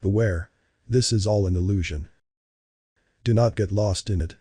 Beware. This is all an illusion. Do not get lost in it.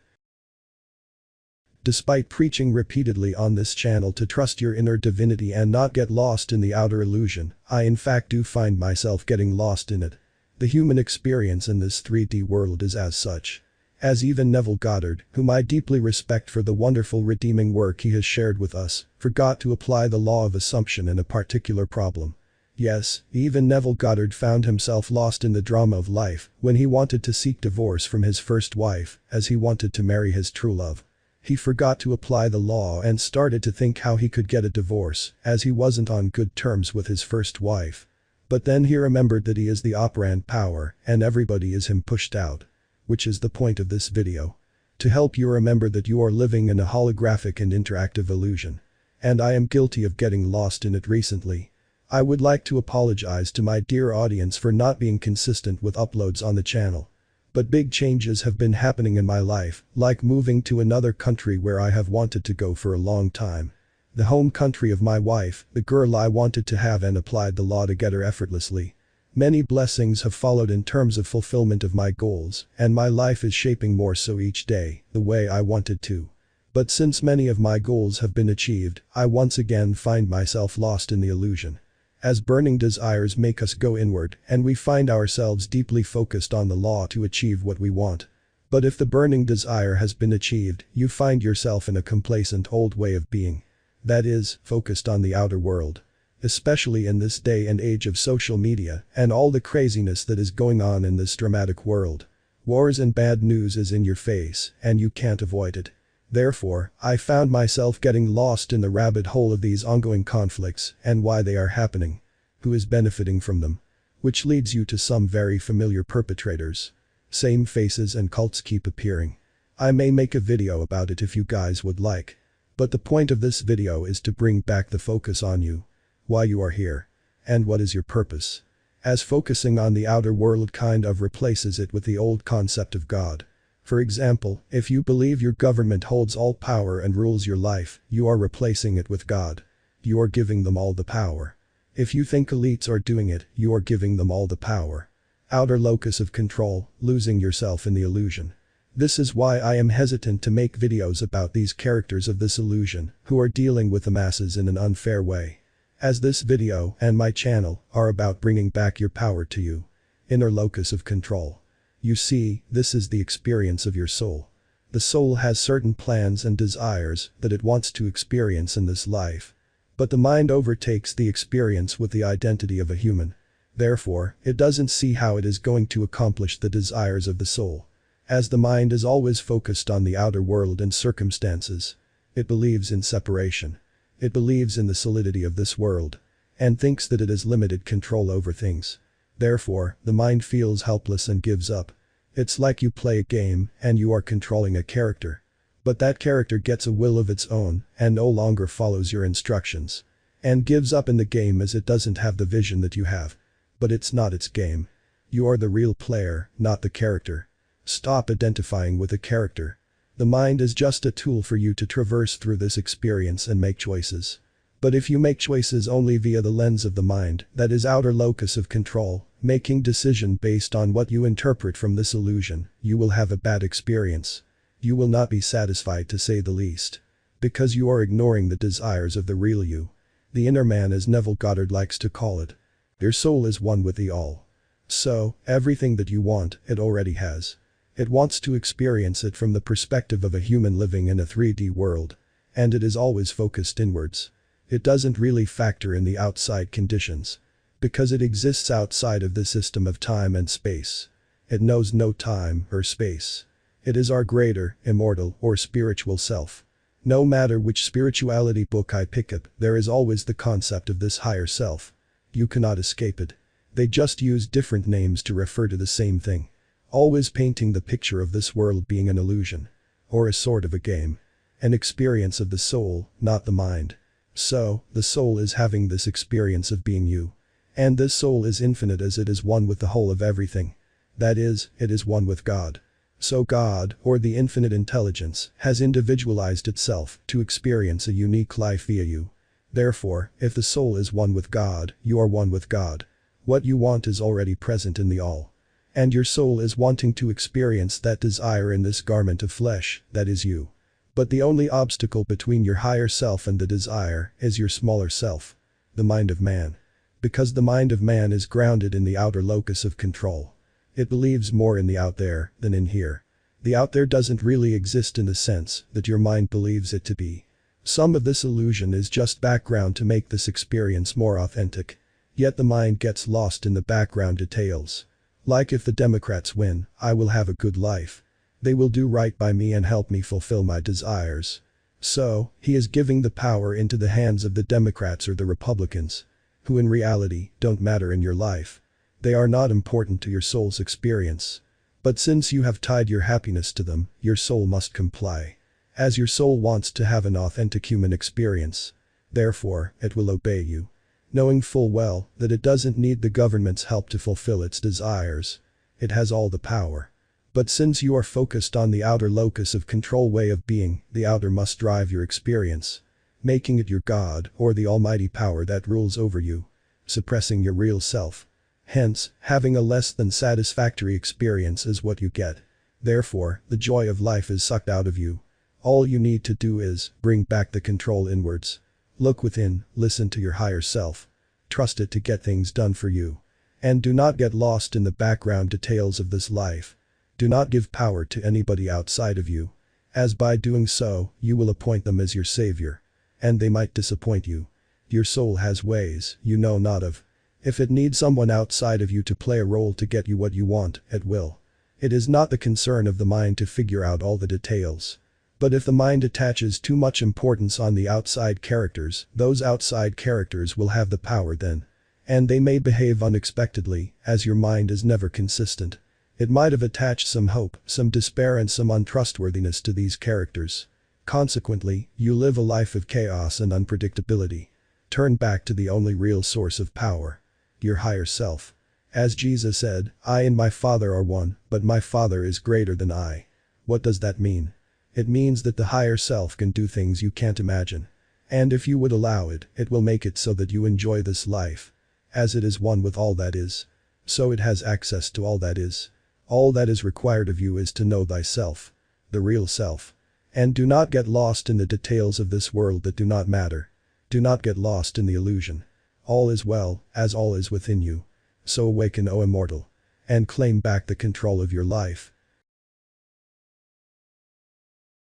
Despite preaching repeatedly on this channel to trust your inner divinity and not get lost in the outer illusion, I in fact do find myself getting lost in it. The human experience in this 3D world is as such. As even Neville Goddard, whom I deeply respect for the wonderful redeeming work he has shared with us, forgot to apply the law of assumption in a particular problem. Yes, even Neville Goddard found himself lost in the drama of life when he wanted to seek divorce from his first wife, as he wanted to marry his true love. He forgot to apply the law and started to think how he could get a divorce, as he wasn't on good terms with his first wife. But then he remembered that he is the operant power and everybody is him pushed out. Which is the point of this video. To help you remember that you are living in a holographic and interactive illusion. And I am guilty of getting lost in it recently. I would like to apologize to my dear audience for not being consistent with uploads on the channel. But big changes have been happening in my life, like moving to another country where I have wanted to go for a long time. The home country of my wife, the girl I wanted to have and applied the law to get her effortlessly. Many blessings have followed in terms of fulfillment of my goals, and my life is shaping more so each day, the way I wanted to. But since many of my goals have been achieved, I once again find myself lost in the illusion. As burning desires make us go inward and we find ourselves deeply focused on the law to achieve what we want. But if the burning desire has been achieved, you find yourself in a complacent old way of being. That is, focused on the outer world. Especially in this day and age of social media and all the craziness that is going on in this dramatic world. Wars and bad news is in your face and you can't avoid it. Therefore, I found myself getting lost in the rabbit hole of these ongoing conflicts and why they are happening. Who is benefiting from them? Which leads you to some very familiar perpetrators. Same faces and cults keep appearing. I may make a video about it if you guys would like. But the point of this video is to bring back the focus on you. Why you are here. And what is your purpose. As focusing on the outer world kind of replaces it with the old concept of God. For example, if you believe your government holds all power and rules your life, you are replacing it with God. You are giving them all the power. If you think elites are doing it, you are giving them all the power. Outer locus of control, losing yourself in the illusion. This is why I am hesitant to make videos about these characters of this illusion, who are dealing with the masses in an unfair way. As this video and my channel are about bringing back your power to you. Inner locus of control. You see, this is the experience of your soul. The soul has certain plans and desires that it wants to experience in this life. But the mind overtakes the experience with the identity of a human. Therefore, it doesn't see how it is going to accomplish the desires of the soul. As the mind is always focused on the outer world and circumstances. It believes in separation. It believes in the solidity of this world. And thinks that it has limited control over things. Therefore, the mind feels helpless and gives up. It's like you play a game and you are controlling a character. But that character gets a will of its own and no longer follows your instructions. And gives up in the game as it doesn't have the vision that you have. But it's not its game. You are the real player, not the character. Stop identifying with a character. The mind is just a tool for you to traverse through this experience and make choices. But if you make choices only via the lens of the mind, that is outer locus of control, making decision based on what you interpret from this illusion, you will have a bad experience. You will not be satisfied to say the least. Because you are ignoring the desires of the real you. The inner man, as Neville Goddard likes to call it. Your soul is one with the all. So, everything that you want, it already has. It wants to experience it from the perspective of a human living in a 3D world. And it is always focused inwards. It doesn't really factor in the outside conditions. Because it exists outside of the system of time and space. It knows no time or space. It is our greater, immortal, or spiritual self. No matter which spirituality book I pick up, there is always the concept of this higher self. You cannot escape it. They just use different names to refer to the same thing. Always painting the picture of this world being an illusion. Or a sort of a game. An experience of the soul, not the mind. So, the soul is having this experience of being you. And this soul is infinite as it is one with the whole of everything. That is, it is one with God. So God, or the infinite intelligence, has individualized itself to experience a unique life via you. Therefore, if the soul is one with God, you are one with God. What you want is already present in the all. And your soul is wanting to experience that desire in this garment of flesh, that is you. But the only obstacle between your higher self and the desire is your smaller self. The mind of man. Because the mind of man is grounded in the outer locus of control. It believes more in the out there than in here. The out there doesn't really exist in the sense that your mind believes it to be. Some of this illusion is just background to make this experience more authentic. Yet the mind gets lost in the background details. Like if the Democrats win, I will have a good life. They will do right by me and help me fulfill my desires. So, he is giving the power into the hands of the Democrats or the Republicans, who in reality don't matter in your life. They are not important to your soul's experience. But since you have tied your happiness to them, your soul must comply. As your soul wants to have an authentic human experience. Therefore, it will obey you. Knowing full well that it doesn't need the government's help to fulfill its desires. It has all the power. But since you are focused on the outer locus of control way of being, the outer must drive your experience. Making it your God or the almighty power that rules over you. Suppressing your real self. Hence, having a less than satisfactory experience is what you get. Therefore, the joy of life is sucked out of you. All you need to do is bring back the control inwards. Look within, listen to your higher self. Trust it to get things done for you. And do not get lost in the background details of this life. Do not give power to anybody outside of you. As by doing so, you will appoint them as your savior. And they might disappoint you. Your soul has ways you know not of. If it needs someone outside of you to play a role to get you what you want, it will. It is not the concern of the mind to figure out all the details. But if the mind attaches too much importance on the outside characters, those outside characters will have the power then. And they may behave unexpectedly, as your mind is never consistent. It might have attached some hope, some despair and some untrustworthiness to these characters. Consequently, you live a life of chaos and unpredictability. Turn back to the only real source of power. Your higher self. As Jesus said, I and my Father are one, but my Father is greater than I. What does that mean? It means that the higher self can do things you can't imagine. And if you would allow it, it will make it so that you enjoy this life. As it is one with all that is. So it has access to all that is. All that is required of you is to know thyself. The real self. And do not get lost in the details of this world that do not matter. Do not get lost in the illusion. All is well, as all is within you. So awaken, O immortal. And claim back the control of your life.